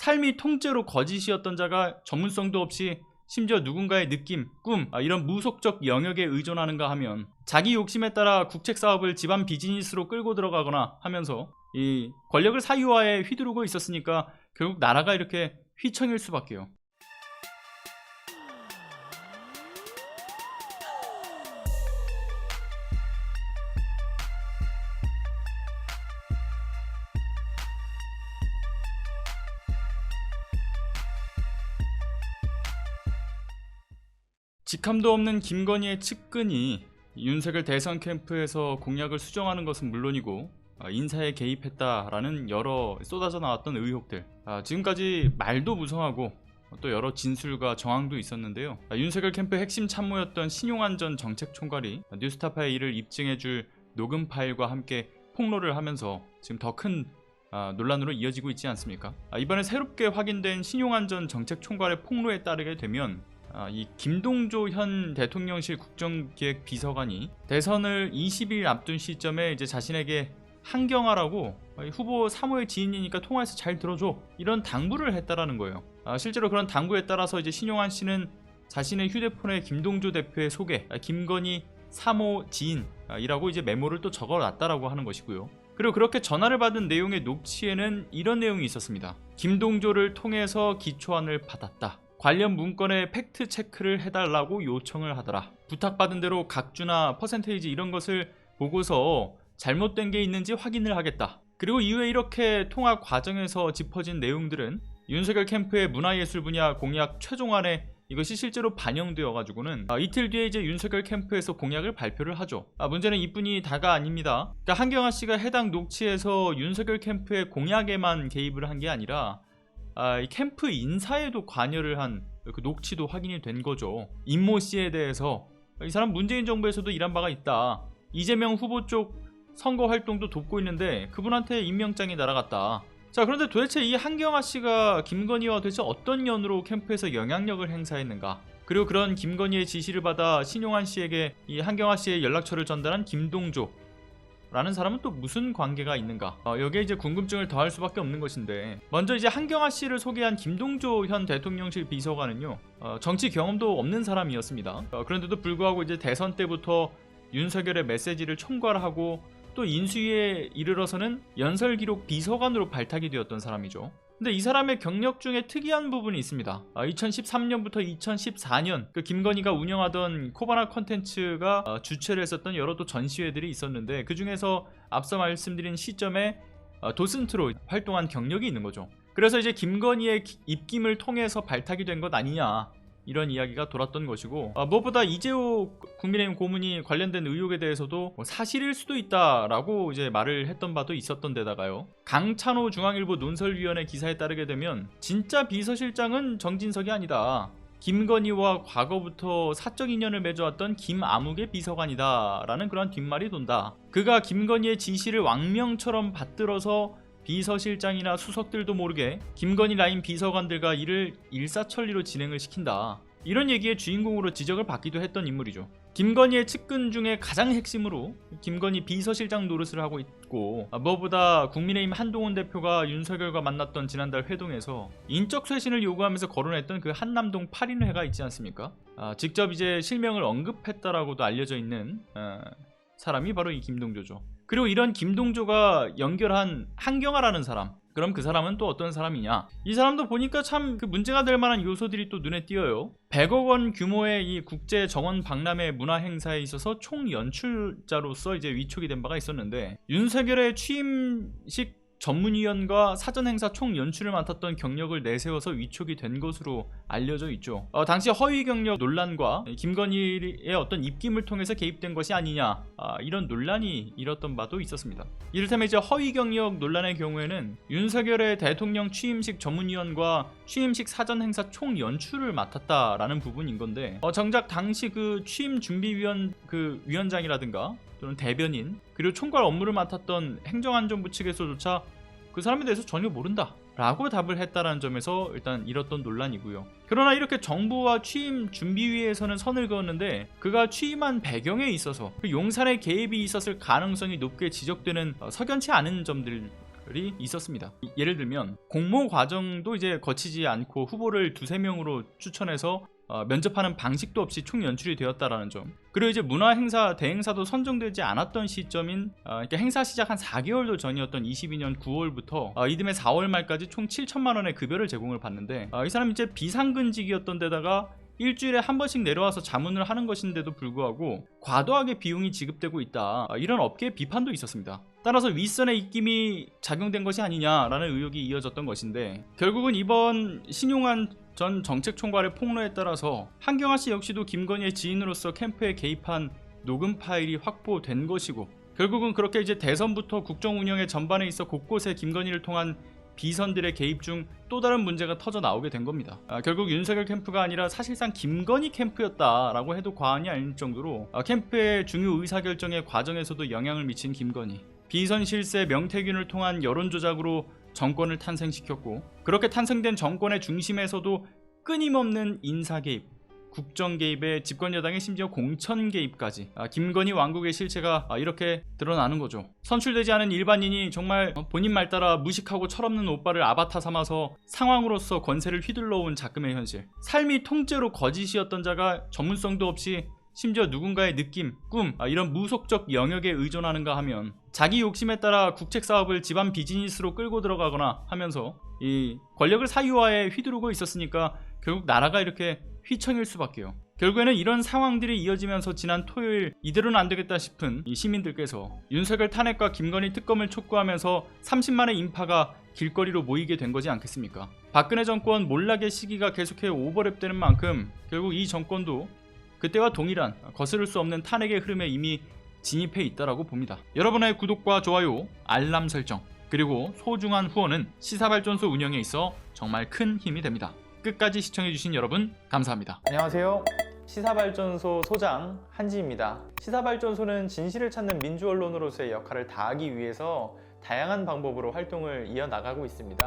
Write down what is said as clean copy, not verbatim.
삶이 통째로 거짓이었던 자가 전문성도 없이 심지어 누군가의 느낌, 꿈, 이런 무속적 영역에 의존하는가 하면 자기 욕심에 따라 국책 사업을 집안 비즈니스로 끌고 들어가거나 하면서 이 권력을 사유화에 휘두르고 있었으니까 결국 나라가 이렇게 휘청일 수밖에요. 직함도 없는 김건희의 측근이 윤석열 대선 캠프에서 공약을 수정하는 것은 물론이고 인사에 개입했다라는 여러 쏟아져 나왔던 의혹들, 지금까지 말도 무성하고 또 여러 진술과 정황도 있었는데요. 윤석열 캠프 핵심 참모였던 신용환 전 정책총괄이 뉴스타파에 이를 입증해줄 녹음 파일과 함께 폭로를 하면서 지금 더 큰 논란으로 이어지고 있지 않습니까? 이번에 새롭게 확인된 신용환 전 정책총괄의 폭로에 따르게 되면 이 김동조 현 대통령실 국정기획 비서관이 대선을 20일 앞둔 시점에 이제 자신에게 한경화라고 후보 3호의 지인이니까 통화해서 잘 들어줘, 이런 당부를 했다라는 거예요. 실제로 그런 당부에 따라서 이제 신용환 씨는 자신의 휴대폰에 김동조 대표의 소개, 김건희 3호 지인이라고 이제 메모를 또 적어놨다라고 하는 것이고요. 그리고 그렇게 전화를 받은 내용의 녹취에는 이런 내용이 있었습니다. 김동조를 통해서 기초안을 받았다. 관련 문건에 팩트 체크를 해달라고 요청을 하더라. 부탁받은 대로 각주나 퍼센테이지 이런 것을 보고서 잘못된 게 있는지 확인을 하겠다. 그리고 이후에 이렇게 통화 과정에서 짚어진 내용들은 윤석열 캠프의 문화예술 분야 공약 최종안에 이것이 실제로 반영되어 가지고는 이틀 뒤에 이제 윤석열 캠프에서 공약을 발표를 하죠. 문제는 이뿐이 다가 아닙니다. 그러니까 한경화 씨가 해당 녹취에서 윤석열 캠프의 공약에만 개입을 한 게 아니라 이 캠프 인사에도 관여를 한 그 녹취도 확인이 된 거죠. 임모 씨에 대해서 이 사람 문재인 정부에서도 일한 바가 있다. 이재명 후보 쪽 선거 활동도 돕고 있는데 그분한테 임명장이 날아갔다. 자, 그런데 도대체 이 한경화 씨가 김건희와 도대체 어떤 연으로 캠프에서 영향력을 행사했는가? 그리고 그런 김건희의 지시를 받아 신용환 씨에게 이 한경화 씨의 연락처를 전달한 김동조 라는 사람은 또 무슨 관계가 있는가? 여기에 이제 궁금증을 더할 수밖에 없는 것인데, 먼저 이제 한경화 씨를 소개한 김동조 현 대통령실 비서관은요, 정치 경험도 없는 사람이었습니다. 그런데도 불구하고 이제 대선 때부터 윤석열의 메시지를 총괄하고 또 인수위에 이르러서는 연설기록 비서관으로 발탁이 되었던 사람이죠. 근데 이 사람의 경력 중에 특이한 부분이 있습니다. 2013년부터 2014년 그 김건희가 운영하던 코바나 컨텐츠가 주최를 했었던 여러 또 전시회들이 있었는데, 그 중에서 앞서 말씀드린 시점에 도슨트로 활동한 경력이 있는 거죠. 그래서 이제 김건희의 입김을 통해서 발탁이 된 것 아니냐, 이런 이야기가 돌았던 것이고, 무엇보다 이재호 국민의힘 고문이 관련된 의혹에 대해서도 사실일 수도 있다라고 이제 말을 했던 바도 있었던 데다가요, 강찬호 중앙일보 논설위원회 기사에 따르게 되면 진짜 비서실장은 정진석이 아니다. 김건희와 과거부터 사적 인연을 맺어왔던 김아묵의 비서관이다 라는 그런 뒷말이 돈다. 그가 김건희의 지시를 왕명처럼 받들어서 비서실장이나 수석들도 모르게 김건희 라인 비서관들과 일을 일사천리로 진행을 시킨다. 이런 얘기의 주인공으로 지적을 받기도 했던 인물이죠. 김건희의 측근 중에 가장 핵심으로 김건희 비서실장 노릇을 하고 있고, 무엇보다 국민의힘 한동훈 대표가 윤석열과 만났던 지난달 회동에서 인적 쇄신을 요구하면서 거론했던 그 한남동 8인회가 있지 않습니까? 직접 이제 실명을 언급했다라고도 알려져 있는 사람이 바로 이 김동조죠. 그리고 이런 김동조가 연결한 한경화라는 사람, 그럼 그 사람은 또 어떤 사람이냐? 이 사람도 보니까 참 그 문제가 될 만한 요소들이 또 눈에 띄어요. 100억 원 규모의 이 국제 정원 박람회 문화 행사에 있어서 총 연출자로서 이제 위촉이 된 바가 있었는데, 윤석열의 취임식 전문위원과 사전행사 총 연출을 맡았던 경력을 내세워서 위촉이 된 것으로 알려져 있죠. 당시 허위 경력 논란과 김건희의 어떤 입김을 통해서 개입된 것이 아니냐, 이런 논란이 일었던 바도 있었습니다. 이를테면 이제 허위 경력 논란의 경우에는 윤석열의 대통령 취임식 전문위원과 취임식 사전행사 총 연출을 맡았다라는 부분인 건데, 정작 당시 그 취임 준비위원 그 위원장이라든가 또는 대변인, 그리고 총괄 업무를 맡았던 행정안전부 측에서조차 그 사람에 대해서 전혀 모른다 라고 답을 했다라는 점에서 일단 일었던 논란이고요. 그러나 이렇게 정부와 취임 준비위에서는 선을 그었는데, 그가 취임한 배경에 있어서 그 용산의 개입이 있었을 가능성이 높게 지적되는 석연치 않은 점들 있었습니다. 예를 들면 공모 과정도 이제 거치지 않고 후보를 두세 명으로 추천해서 면접하는 방식도 없이 총 연출이 되었다라는 점. 그리고 이제 문화행사 대행사도 선정되지 않았던 시점인 그러니까 행사 시작 한 4개월도 전이었던 22년 9월부터 이듬해 4월 말까지 총 7천만 원의 급여를 제공을 받는데 이 사람이 이제 비상근직이었던 데다가 일주일에 한 번씩 내려와서 자문을 하는 것인데도 불구하고 과도하게 비용이 지급되고 있다, 이런 업계의 비판도 있었습니다. 따라서 윗선의 입김이 작용된 것이 아니냐라는 의혹이 이어졌던 것인데, 결국은 이번 신용환 전 정책총괄의 폭로에 따라서 한경화 씨 역시도 김건희의 지인으로서 캠프에 개입한 녹음 파일이 확보된 것이고, 결국은 그렇게 이제 대선부터 국정 운영의 전반에 있어 곳곳에 김건희를 통한 비선들의 개입 중 또 다른 문제가 터져 나오게 된 겁니다. 결국 윤석열 캠프가 아니라 사실상 김건희 캠프였다라고 해도 과언이 아닐 정도로 캠프의 중요 의사결정의 과정에서도 영향을 미친 김건희, 비선 실세 명태균을 통한 여론조작으로 정권을 탄생시켰고, 그렇게 탄생된 정권의 중심에서도 끊임없는 인사 개입, 국정 개입에 집권 여당의 심지어 공천 개입까지, 김건희 왕국의 실체가 이렇게 드러나는 거죠. 선출되지 않은 일반인이 정말 본인 말 따라 무식하고 철없는 오빠를 아바타 삼아서 상황으로서 권세를 휘둘러온 작금의 현실. 삶이 통째로 거짓이었던 자가 전문성도 없이 심지어 누군가의 느낌, 꿈, 이런 무속적 영역에 의존하는가 하면 자기 욕심에 따라 국책 사업을 집안 비즈니스로 끌고 들어가거나 하면서 이 권력을 사유화에 휘두르고 있었으니까 결국 나라가 이렇게 휘청일 수밖에요. 결국에는 이런 상황들이 이어지면서 지난 토요일 이대로는 안 되겠다 싶은 이 시민들께서 윤석열 탄핵과 김건희 특검을 촉구하면서 30만의 인파가 길거리로 모이게 된 거지 않겠습니까? 박근혜 정권 몰락의 시기가 계속해 오버랩되는 만큼 결국 이 정권도 그때와 동일한 거스를 수 없는 탄핵의 흐름에 이미 진입해 있다라고 봅니다. 여러분의 구독과 좋아요, 알람 설정, 그리고 소중한 후원은 시사발전소 운영에 있어 정말 큰 힘이 됩니다. 끝까지 시청해주신 여러분 감사합니다. 안녕하세요. 시사발전소 소장 한지입니다. 시사발전소는 진실을 찾는 민주언론으로서의 역할을 다하기 위해서 다양한 방법으로 활동을 이어나가고 있습니다.